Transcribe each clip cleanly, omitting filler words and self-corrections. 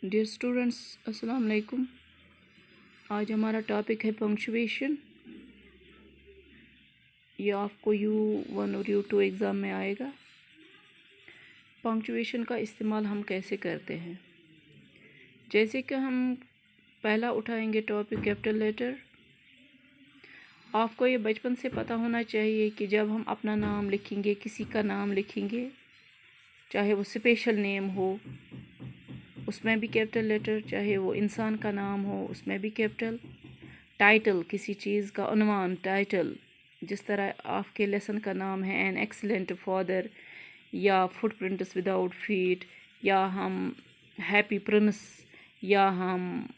Dear students, अस्सलाम वालेकुम। आज हमारा टॉपिक है पंक्चुएशन। ये आपको U1 और U2 एग्ज़ाम में आएगा। पंक्चुएशन का इस्तेमाल हम कैसे करते हैं, जैसे कि हम पहला उठाएंगे टॉपिक कैपिटल लेटर। आपको ये बचपन से पता होना चाहिए कि जब हम अपना नाम लिखेंगे, किसी का नाम लिखेंगे, चाहे वो स्पेशल नेम हो उसमें भी कैपिटल लेटर, चाहे वो इंसान का नाम हो उसमें भी कैपिटल, टाइटल किसी चीज़ का उन्वान टाइटल, जिस तरह आपके लेसन का नाम है एन एक्सीलेंट फादर, या फुटप्रिंट्स विदाउट फीट, या हम हैप्पी प्रिंस, या हम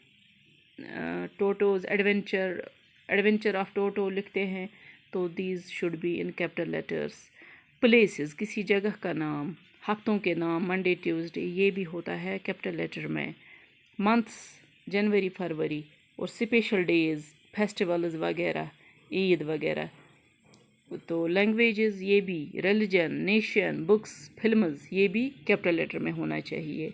टोटोज एडवेंचर ऑफ टोटो लिखते हैं, तो these should be in capital letters. Places किसी जगह का नाम, हफ्तों के नाम मंडे ट्यूसडे, ये भी होता है कैपिटल लेटर में। मंथ्स जनवरी फरवरी, और स्पेशल डेज़ फेस्टिवल्स वगैरह, ईद वगैरह। तो लैंग्वेजेस ये भी, रिलीजन, नेशन, बुक्स, फिल्म्स, ये भी कैपिटल लेटर में होना चाहिए।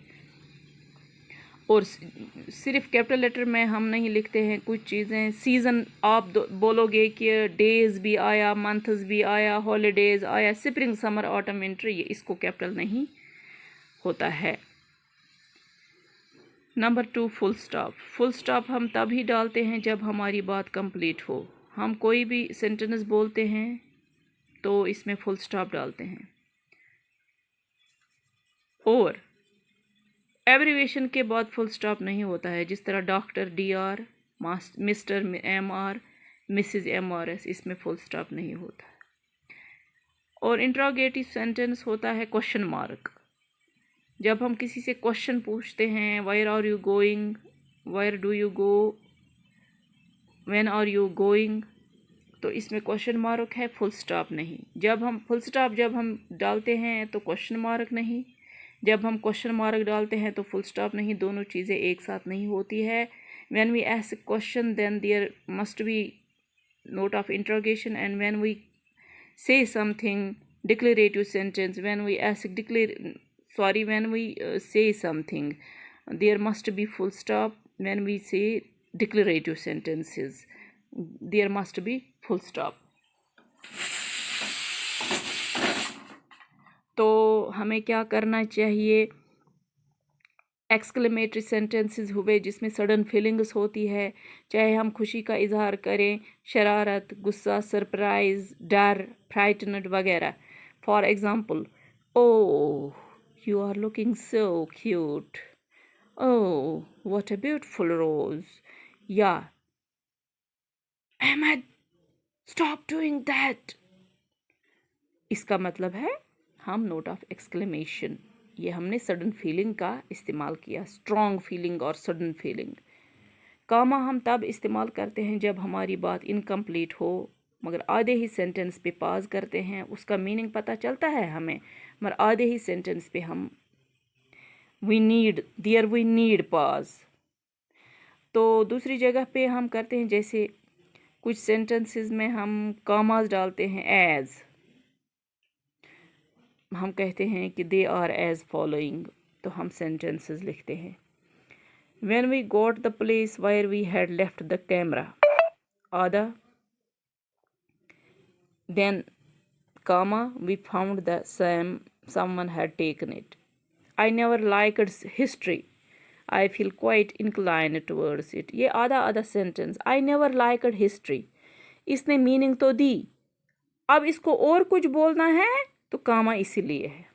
और सिर्फ कैपिटल लेटर में हम नहीं लिखते हैं कुछ चीज़ें। सीज़न आप बोलोगे कि डेज़ भी आया, मंथ्स भी आया, हॉलीडेज़ आया, स्प्रिंग समर ऑटम विंटर, ये इसको कैपिटल नहीं होता है। Number 2, full stop. Full stop हम तभी डालते हैं जब हमारी बात कंप्लीट हो। हम कोई भी सेंटेंस बोलते हैं तो इसमें फुल स्टॉप डालते हैं। और एब्रीवेशन के बाद फुल स्टॉप नहीं होता है, जिस तरह doctor DR, mister MR, Mrs MRS, इसमें फुल स्टॉप नहीं होता। और इंट्रोगेटिव सेंटेंस होता है क्वेश्चन मार्क। जब हम किसी से क्वेश्चन पूछते हैं, where are you going, where do you go, when are you going, तो इसमें क्वेश्चन मार्क है, फुल स्टॉप नहीं। जब हम फुल स्टॉप जब हम डालते हैं तो क्वेश्चन मार्क नहीं, जब हम क्वेश्चन मार्क डालते हैं तो फुल स्टॉप नहीं, दोनों चीज़ें एक साथ नहीं होती है। When we ask question then there must be note of interrogation, and when we say something declarative sentence, when we ask when we say something, there must be full stop. When we say declarative sentences, there must be full stop. तो हमें क्या करना चाहिए? Exclamatory sentences हुए जिसमें sudden feelings होती है, चाहे हम खुशी का इजहार करें, शरारत, गुस्सा, सरप्राइज, डर, फ्राइटनड वगैरह। For example, oh you are looking so cute, oh what a beautiful rose, yeah, Ahmed, stop doing that। इसका मतलब है हम नोट ऑफ एक्सक्लेमेशन, ये हमने सडन फीलिंग का इस्तेमाल किया, स्ट्रॉन्ग फीलिंग और सडन फीलिंग। कामा हम तब इस्तेमाल करते हैं जब हमारी बात इनकम्प्लीट हो, मगर आधे ही सेंटेंस पे पाज करते हैं, उसका मीनिंग पता चलता है हमें, मगर आधे ही सेंटेंस पे हम we need pause। तो दूसरी जगह पे हम करते हैं, जैसे कुछ सेंटेंसेस में हम कॉमास डालते हैं, एज हम कहते हैं कि दे आर एज फॉलोइंग, तो हम सेंटेंसेस लिखते हैं। when we got the place where we had left the camera, आधा, then comma, we found the someone had taken it। I never liked history, I feel quite inclined towards it। ये आधा sentence, I never liked history, इसने meaning तो दी, अब इसको और कुछ बोलना है तो कामा इसीलिए है।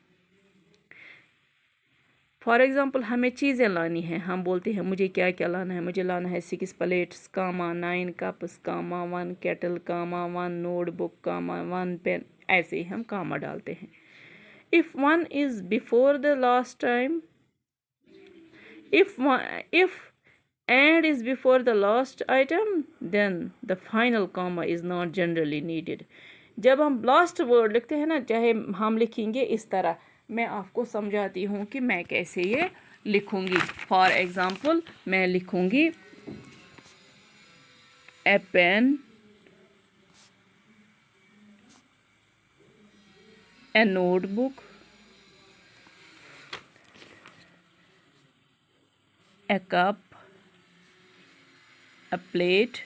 फॉर एग्ज़ाम्पल, हमें चीज़ें लानी है, हम बोलते हैं मुझे क्या क्या लाना है, मुझे लाना है 6 प्लेट्स, कामा 9 कप्स, कामा 1 केटल, कामा 1 नोटबुक, कामा 1 पेन, ऐसे ही हम कामा डालते हैं। If one is before the last time, if and is before the last item, then the final comma is not generally needed। जब हम लास्ट वर्ड लिखते हैं ना, चाहे हम लिखेंगे इस तरह, मैं आपको समझाती हूँ कि मैं कैसे ये लिखूँगी। फॉर एग्ज़ाम्पल, मैं लिखूँगी a pen, a notebook, a cup, a plate.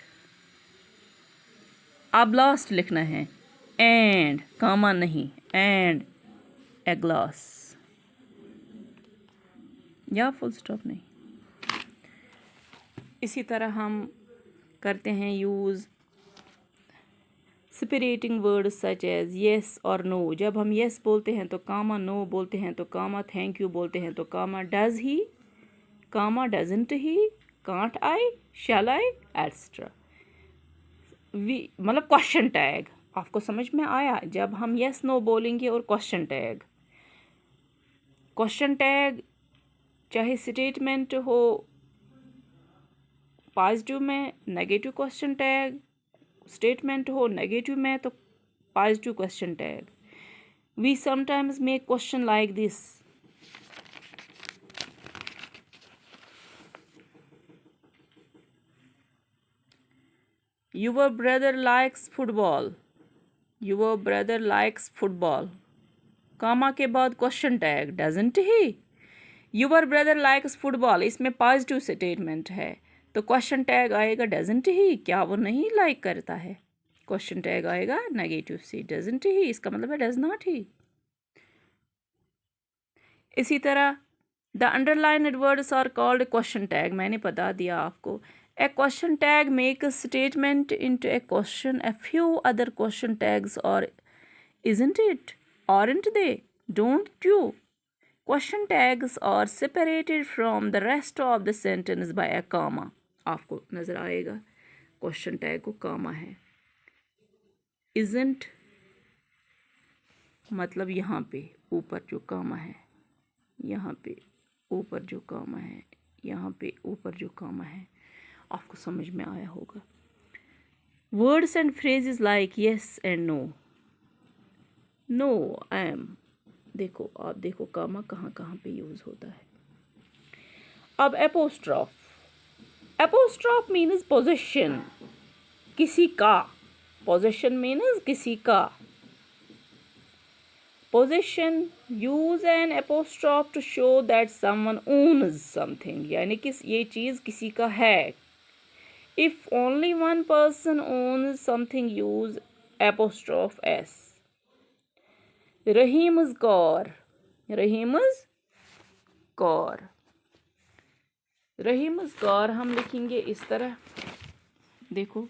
अब लास्ट लिखना है and, कामा नहीं, and a glass, या फुल स्टॉप नहीं। इसी तरह हम करते हैं use separating words such as yes और नो। जब हम येस बोलते हैं तो कामा, नो बोलते हैं तो कामा, थैंक यू बोलते हैं तो comma, does he, comma, doesn't he, can't I, shall I, etcetera. मतलब क्वेश्चन टैग आपको समझ में आया? जब हम येस नो बोलेंगे और क्वेश्चन टैग चाहे स्टेटमेंट हो पॉजिटिव में, नेगेटिव क्वेश्चन टैग, स्टेटमेंट हो नेगेटिव में तो positive question tag. We sometimes make question like this, your brother likes football, your brother likes football, comma के बाद question tag, doesn't he. your brother likes football, इसमें positive statement है तो question tag आएगा doesn't he, क्या वो नहीं like करता है। क्वेश्चन टैग आएगा नेगेटिव से, डजंट ही, इसका मतलब है डज नॉट ही। इसी तरह the underlined words are called question tag, मैंने बता दिया आपको। A question tag makes a statement into a question. A few other question tags are, isn't it? Aren't they? Don't you? Question tags are separated from the rest of the sentence by a comma. आपको नज़र आएगा question tag को comma है। Isn't मतलब यहाँ पे ऊपर जो comma है, यहाँ पे ऊपर जो comma है, यहाँ पे ऊपर जो comma है, आपको समझ में आया होगा। Words and phrases like yes and no, no, I am, देखो आप देखो कामा कहाँ कहाँ पे यूज़ होता है। अब एपोस्ट्रॉफ, एपोस्ट्रॉफ मीन्स पोजेशन, किसी का, पोजेशन मीन्स किसी का। Possession, use an apostrophe to show that someone owns something, यानी कि ये चीज़ किसी का है। If only one person owns something, use apostrophe s. Rahim's car, Rahim's car, Rahim's car हम लिखेंगे इस तरह, देखो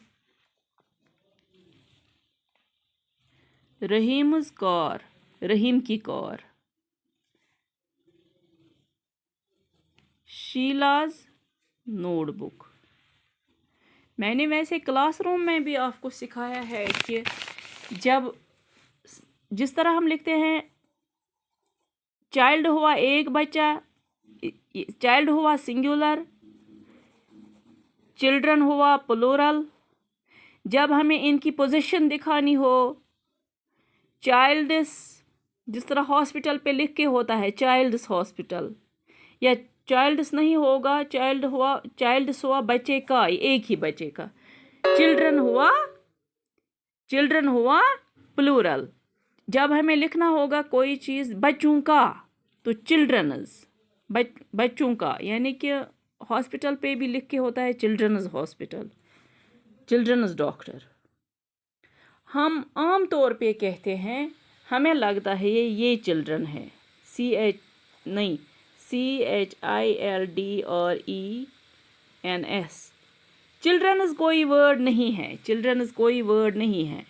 Rahim's car, रहीम की कार। शीला's नोटबुक। मैंने वैसे क्लासरूम में भी आपको सिखाया है कि जब जिस तरह हम लिखते हैं चाइल्ड हुआ एक बच्चा, चाइल्ड हुआ सिंगुलर, चिल्ड्रन हुआ प्लूरल, जब हमें इनकी पोजीशन दिखानी हो, चाइल्ड्स जिस तरह हॉस्पिटल पे लिख के होता है चाइल्ड्स हॉस्पिटल, या चाइल्ड्स नहीं होगा, चाइल्ड्स हुआ बच्चे का, एक ही बच्चे का, चिल्ड्रन हुआ प्लूरल। जब हमें लिखना होगा कोई चीज़ बच्चों का तो चिल्ड्रनस, बच्चों का, यानी कि हॉस्पिटल पे भी लिख के होता है चिल्ड्रनस हॉस्पिटल, चिल्ड्रनस डॉक्टर। हम आम तौर पे कहते हैं, हमें लगता है ये चिल्ड्रन है, CHILDRENS। चिल्ड्रनस कोई वर्ड नहीं है, चिल्ड्रनस कोई वर्ड नहीं है।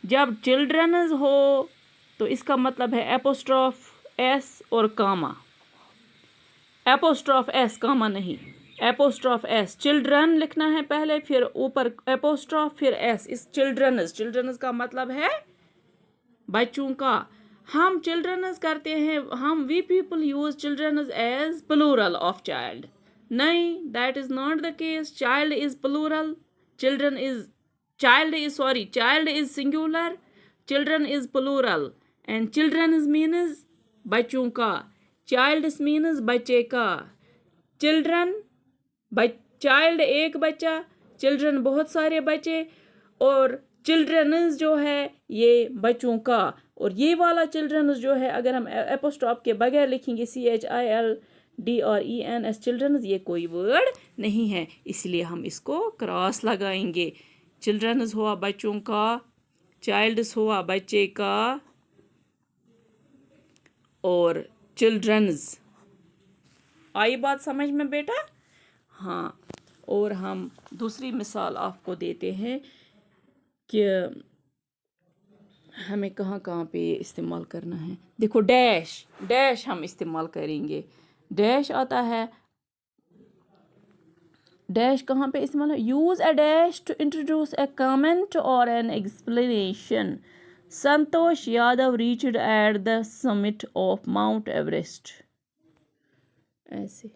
जब चिल्ड्रनस हो तो इसका मतलब है एपोस्ट्रॉफ एस और कामा, एपोस्ट्रॉफ एस कामा नहीं, एपोस्ट्रॉफ एस। चिल्ड्रन लिखना है पहले, फिर ऊपर एपोस्ट्रॉफ, फिर एस। इस चिल्ड्रनस का मतलब है बच्चों का। हम चिल्ड्रनस करते हैं, we people use childrens as plural of child. नहीं, that is not the case. Child is plural, child is singular, children is plural, and children means बच्चों का, चाइल्ड मीन्स बच्चे का। चाइल्ड एक बच्चा, चिल्ड्रन बहुत सारे बच्चे, और चिल्ड्रनस जो है ये बच्चों का। और ये वाला चिल्ड्रनस जो है, अगर हम एपोस्ट्रॉफ के बगैर लिखेंगे CHILDRENS DRENS चिल्ड्रंस ये कोई वर्ड नहीं है, इसलिए हम इसको क्रॉस लगाएंगे। चिल्ड्रंस हुआ बच्चों का, चाइल्ड्स हुआ बच्चे का, और चिल्ड्रंस। आई बात समझ में बेटा? हाँ, और हम दूसरी मिसाल आपको देते हैं कि हमें कहाँ कहाँ पे इस्तेमाल करना है। देखो डैश, डैश हम इस्तेमाल करेंगे। डैश आता है, डैश कहाँ पे इस्तेमाल है? Use a dash to introduce a comment और an explanation. Santosh Yadav reached at the summit of Mount Everest. ऐसे।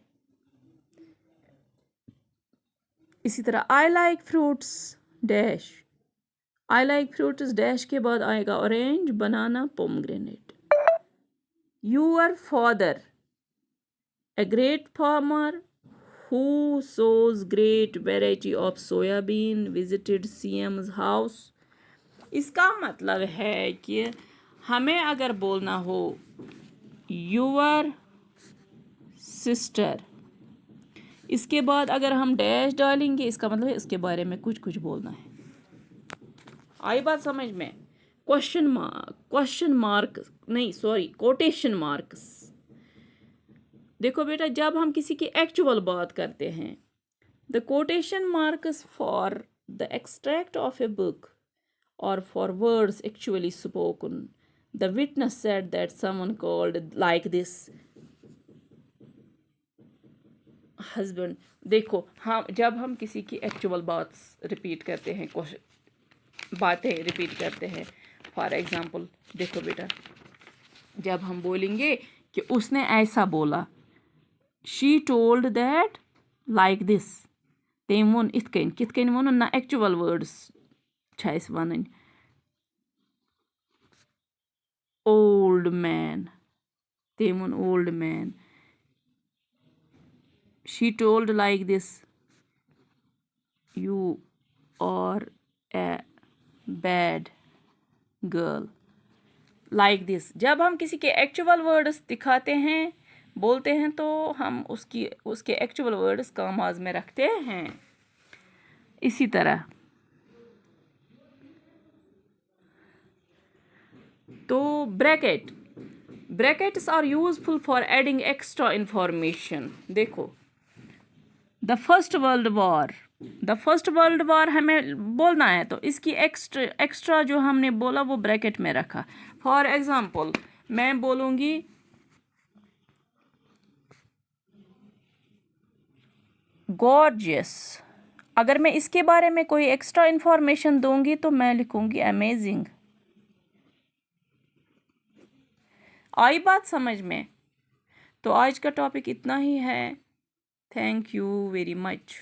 इसी तरह I like fruits dash, I like fruits dash के बाद आएगा orange, banana, pomegranate. Your father a great farmer who sows great variety of soybean visited CM's house। इसका मतलब है कि हमें अगर बोलना हो your sister, इसके बाद अगर हम डैश डालेंगे, इसका मतलब है इसके बारे में कुछ कुछ बोलना है। आई बात समझ में? क्वेश्चन मार्क नहीं, सॉरी, कोटेशन मार्क्स। देखो बेटा, जब हम किसी की एक्चुअल बात करते हैं, the quotation marks for the extract of a book और for words actually spoken. The witness said that someone called like this husband. देखो, हम जब हम किसी की एक्चुअल बात रिपीट करते हैं, बातें रिपीट करते हैं, फॉर एग्जाम्पल देखो बेटा, जब हम बोलेंगे कि उसने ऐसा बोला, she told that like this, तेम वोन इत कन, कित कन वोन ना एक्चुअल वर्ड्स छ अस वनन। ओल्ड मैन, तेम वोन old man. she told like this, you are a bad girl, like this। जब हम किसी के एक्चुअल वर्ड्स दिखाते हैं, बोलते हैं, तो हम उसके एक्चुअल वर्ड्स कामाज में रखते हैं। इसी तरह तो brackets are useful for adding extra information. देखो, द फर्स्ट वर्ल्ड वॉर हमें बोलना है, तो इसकी एक्स्ट्रा जो हमने बोला वो ब्रैकेट में रखा। फॉर एग्जाम्पल मैं बोलूँगी गॉर्जियस, अगर मैं इसके बारे में कोई एक्स्ट्रा इंफॉर्मेशन दूंगी तो मैं लिखूंगी अमेजिंग। आई बात समझ में? तो आज का टॉपिक इतना ही है। Thank you very much.